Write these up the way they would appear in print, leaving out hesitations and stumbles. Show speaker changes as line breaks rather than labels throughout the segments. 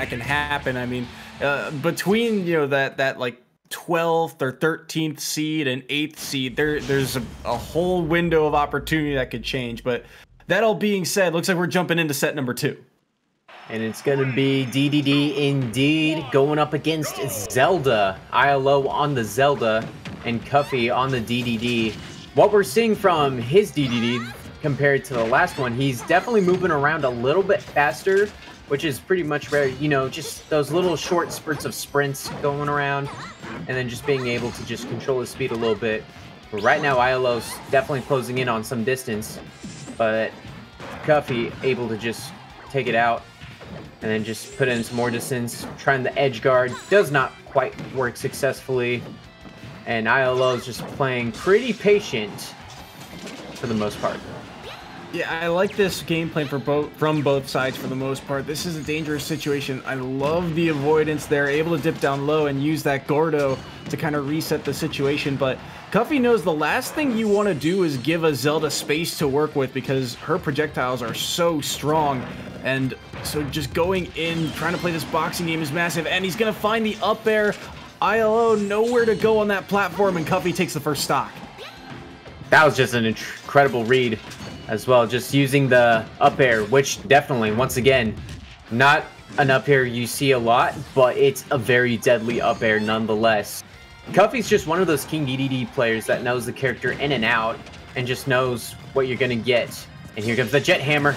that can happen. I mean, between, you know, that like 12th or 13th seed and 8th seed, there's a whole window of opportunity that could change. But that all being said, looks like we're jumping into set number 2.
And it's going to be DDD indeed going up against Zelda. ILO on the Zelda and Kuffy on the DDD. What we're seeing from his DDD compared to the last one, he's definitely moving around a little bit faster, which is pretty much rare. You know, just those little short spurts of sprints going around and then just being able to just control his speed a little bit. But right now, ILO's definitely closing in on some distance, but Kuffy able to just take it out and then just put in some more distance. Trying the edge guard, does not quite work successfully. And ILO is just playing pretty patient for the most part.
Yeah, I like this gameplay from both sides for the most part. This is a dangerous situation. I love the avoidance there, able to dip down low and use that Gordo to kind of reset the situation. But Kuffy knows the last thing you want to do is give a Zelda space to work with because her projectiles are so strong. And so just going in, trying to play this boxing game is massive. And he's going to find the up air. ILO nowhere to go on that platform, and Kuffy takes the first stock.
That was just an incredible read as well, just using the up air, which definitely, once again, not an up air you see a lot, but it's a very deadly up air nonetheless. Kuffy's just one of those King DDD players that knows the character in and out and just knows what you're going to get. And here comes the jet hammer.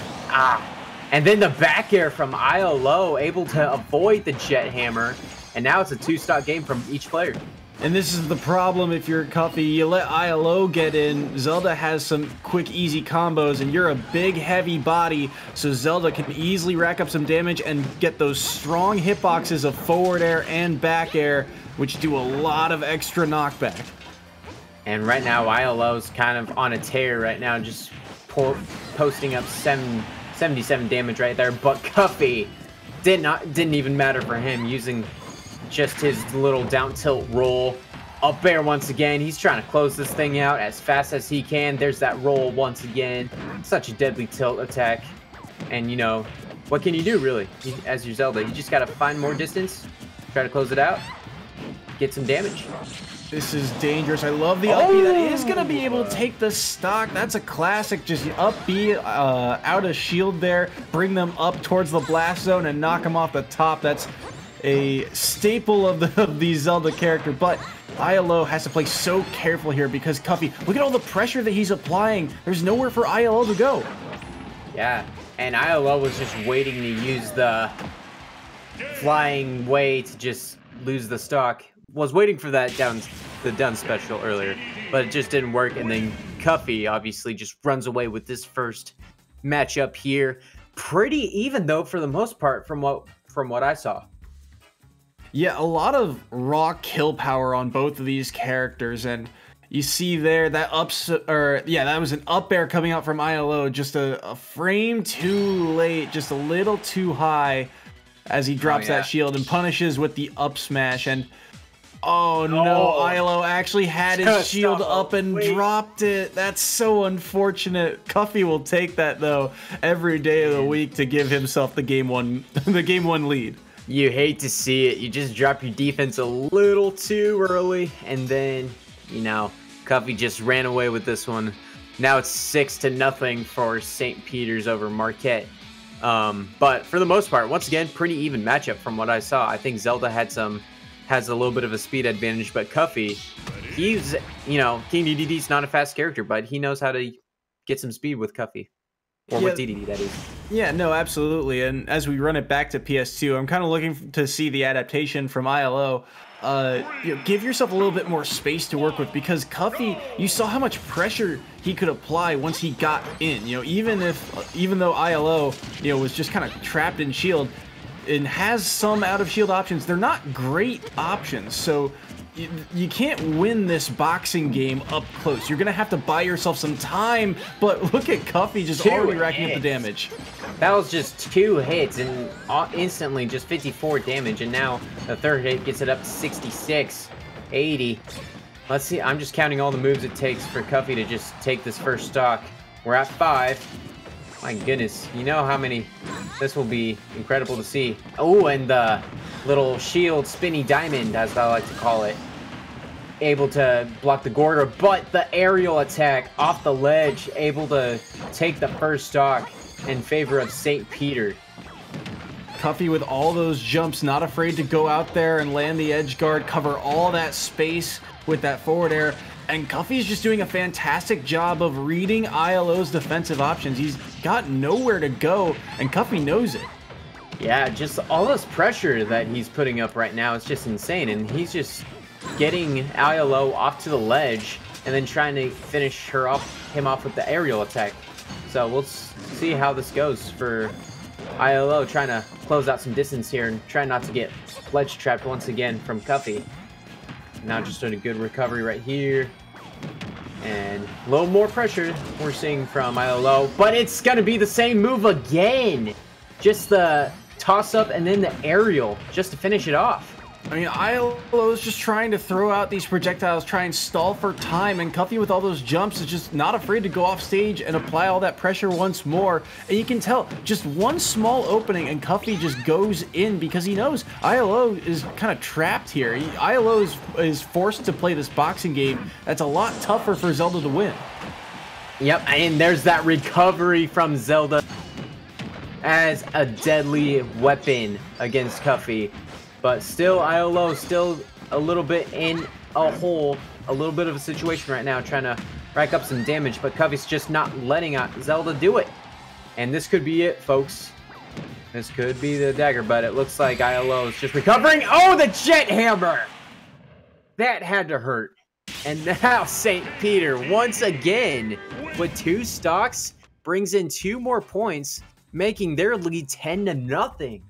And then the back air from ILO, able to avoid the jet hammer. And now it's a 2-stock game from each player.
And this is the problem if you're Kuffy. You let ILO get in, Zelda has some quick, easy combos, and you're a big, heavy body, so Zelda can easily rack up some damage and get those strong hitboxes of forward air and back air, which do a lot of extra knockback.
And right now, ILO's kind of on a tear right now, just posting up 77 damage right there, but Kuffy didn't even matter for him, using just his little down tilt roll. Up air once again. He's trying to close this thing out as fast as he can. There's that roll once again. Such a deadly tilt attack. And you know, what can you do really as your Zelda? You just gotta find more distance, try to close it out, get some damage.
This is dangerous. I love the up B that is going to be able to take the stock. That's a classic. Just up B out of shield there. Bring them up towards the blast zone and knock them off the top. That's a staple of the Zelda character. But ILO has to play so careful here because Kuffy, look at all the pressure that he's applying. There's nowhere for ILO to go.
Yeah, and ILO was just waiting to use the flying way to just lose the stock. Was waiting for that down special earlier, but it just didn't work. And then Kuffy obviously just runs away with this first matchup here. Pretty even though for the most part from what I saw.
Yeah, a lot of raw kill power on both of these characters, and you see there that that was an up air coming out from ILO, just a frame too late, just a little too high as he drops that shield and punishes with the up smash. And oh no, ILO actually had his shield up and dropped it. That's so unfortunate. Kuffy will take that though every day of the week to give himself the game one lead.
You hate to see it. You just drop your defense a little too early, and then, you know, Kuffy just ran away with this one. Now it's 6-0 for St. Peter's over Marquette. But for the most part, once again, pretty even matchup from what I saw. I think Zelda has a little bit of a speed advantage, but Kuffy, he's, you know, King DDD's not a fast character, but he knows how to get some speed with Kuffy. Or with DDD, that is.
Yeah, no, absolutely. And as we run it back to PS2, I'm kind of looking to see the adaptation from ILO. You know, give yourself a little bit more space to work with, because Kuffy, you saw how much pressure he could apply once he got in. You know, even though ILO, you know, was just kind of trapped in shield and has some out of shield options, they're not great options. So you can't win this boxing game up close. You're gonna have to buy yourself some time. But look at Kuffy just already racking up the damage.
That was just 2 hits and instantly just 54 damage, and now the third hit gets it up to 66, 80. Let's see, I'm just counting all the moves it takes for Kuffy to just take this first stock. We're at 5. My goodness, you know how many... This will be incredible to see. Oh, and the little shield spinny diamond, as I like to call it. Able to block the Gorder, but the aerial attack off the ledge, able to take the first stock in favor of St. Peter.
Kuffy with all those jumps, not afraid to go out there and land the edge guard, cover all that space with that forward air. And Kuffy's just doing a fantastic job of reading ILO's defensive options. He's got nowhere to go, and Kuffy knows it.
Yeah, just all this pressure that he's putting up right now is just insane, and he's just getting ILO off to the ledge and then trying to finish him off with the aerial attack. So we'll see how this goes for ILO, trying to close out some distance here and try not to get ledge trapped once again from Kuffy. Now just doing a good recovery right here. And a little more pressure we're seeing from ILO, but it's going to be the same move again. Just the toss-up and then the aerial just to finish it off.
I mean, ILO is just trying to throw out these projectiles, try and stall for time, and Kuffy with all those jumps is just not afraid to go off stage and apply all that pressure once more. And you can tell, just one small opening and Kuffy just goes in because he knows ILO is kind of trapped here. ILO is forced to play this boxing game that's a lot tougher for Zelda to win.
Yep, and there's that recovery from Zelda as a deadly weapon against Kuffy. But still, ILO still a little bit in a hole, a little bit of a situation right now, trying to rack up some damage, but Kuffy's just not letting Zelda do it. And this could be it, folks. This could be the dagger, but it looks like ILO is just recovering. Oh, the jet hammer! That had to hurt. And now St. Peter, once again, with 2 stocks, brings in 2 more points, making their lead 10-0.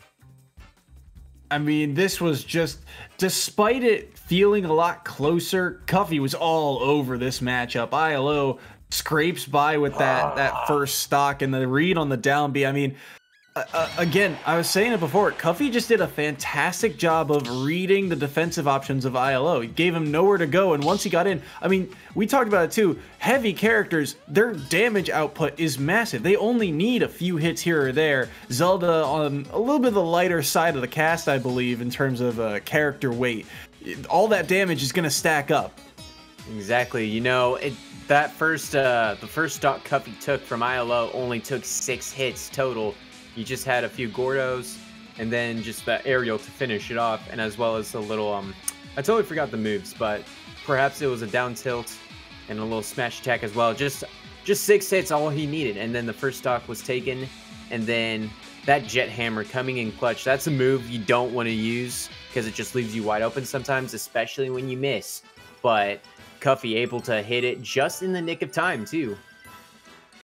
I mean, this was just, despite it feeling a lot closer, Kuffy was all over this matchup. ILO scrapes by with that first stock and the read on the down B. I mean, again, I was saying it before, Kuffy just did a fantastic job of reading the defensive options of ILO. He gave him nowhere to go, and once he got in, I mean, we talked about it too, heavy characters, their damage output is massive. They only need a few hits here or there. Zelda on a little bit of the lighter side of the cast, I believe, in terms of character weight. All that damage is going to stack up.
Exactly. You know, the first stock Kuffy took from ILO only took 6 hits total. You just had a few Gordos and then just the aerial to finish it off, and as well as a little I totally forgot the moves, but perhaps it was a down tilt and a little smash attack as well. Just 6 hits, all he needed, and then the first stock was taken, and then that jet hammer coming in clutch. That's a move you don't want to use because it just leaves you wide open sometimes, especially when you miss. But Kuffy able to hit it just in the nick of time too.